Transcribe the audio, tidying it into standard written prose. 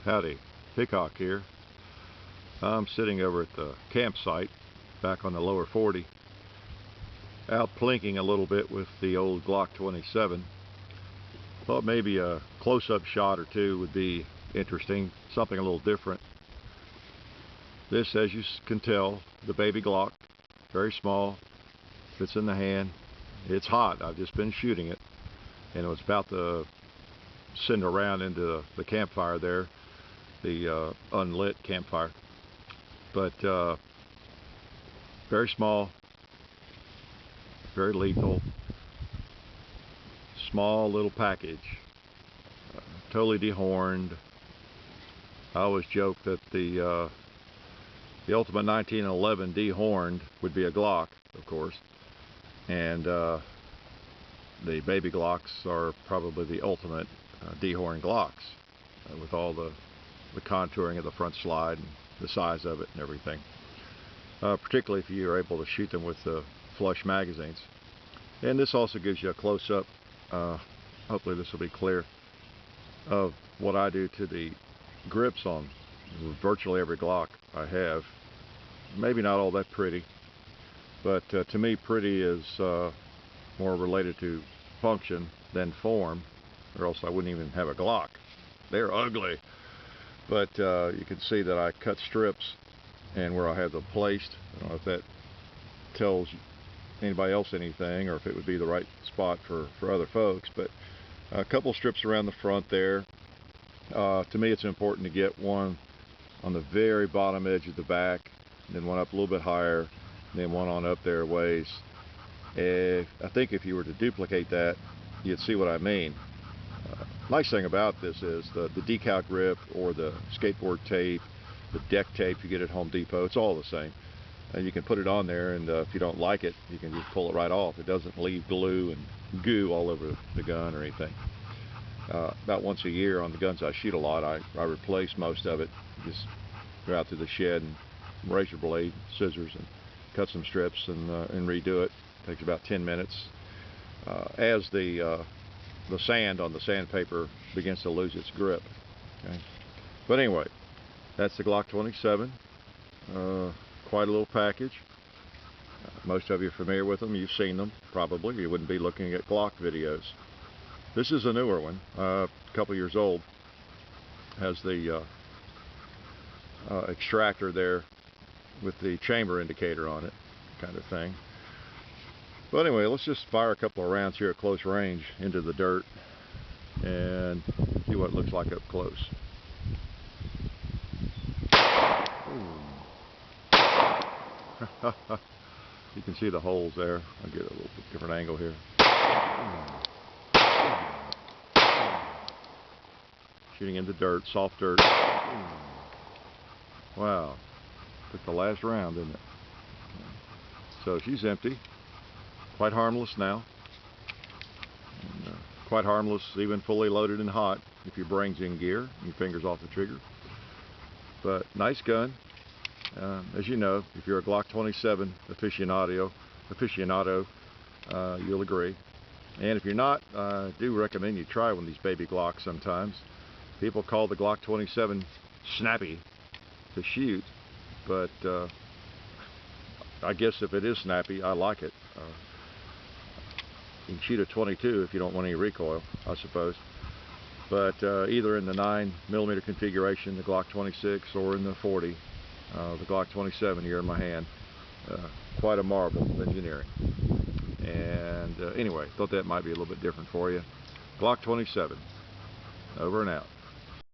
Howdy, Hickok here. I'm sitting over at the campsite back on the lower 40, out plinking a little bit with the old Glock 27. Thought maybe a close-up shot or two would be interesting, something a little different. This, as you can tell, the baby Glock, very small, fits in the hand. It's hot. I've just been shooting it, and it was about to send around into the campfire there, the unlit campfire. But very small, very lethal, small little package, totally dehorned. I always joke that the ultimate 1911 dehorned would be a Glock, of course, and the baby Glocks are probably the ultimate dehorned Glocks, with all the contouring of the front slide and the size of it and everything. Particularly if you are able to shoot them with the flush magazines. And this also gives you a close-up, hopefully this will be clear, of what I do to the grips on virtually every Glock I have. Maybe not all that pretty, but to me pretty is more related to function than form, or else I wouldn't even have a Glock. They're ugly. But you can see that I cut strips, and where I have them placed, I don't know if that tells anybody else anything, or if it would be the right spot for other folks, but a couple strips around the front there. To me it's important to get one on the very bottom edge of the back, and then one up a little bit higher, and then one on up there ways. I think if you were to duplicate that, you'd see what I mean. Nice thing about this is the decal grip, or the skateboard tape, the deck tape you get at Home Depot, it's all the same. And you can put it on there, and if you don't like it, you can just pull it right off. It doesn't leave glue and goo all over the gun or anything. About once a year on the guns I shoot a lot, I replace most of it. Just go out to the shed and razor blade, scissors, and cut some strips and redo it. Takes about 10 minutes. As the sand on the sandpaper begins to lose its grip. Okay? But anyway, that's the Glock 27. Quite a little package. Most of you are familiar with them. You've seen them, probably. You wouldn't be looking at Glock videos. This is a newer one, a couple years old. Has the extractor there with the chamber indicator on it, kind of thing. But anyway, let's just fire a couple of rounds here at close range into the dirt and see what it looks like up close. You can see the holes there. I'll get a little bit different angle here. Shooting into dirt, soft dirt. Wow, took the last round, didn't it? So she's empty. Quite harmless now. And, quite harmless even fully loaded and hot if your brain's in gear and your fingers off the trigger. But nice gun. As you know, if you're a Glock 27 aficionado, you'll agree. And if you're not, I do recommend you try one of these baby Glocks sometimes. People call the Glock 27 snappy to shoot, but I guess if it is snappy, I like it. You can shoot a 22 if you don't want any recoil, I suppose. But either in the 9mm configuration, the Glock 26, or in the 40, the Glock 27 here in my hand. Quite a marvel of engineering. And anyway, thought that might be a little bit different for you. Glock 27, over and out.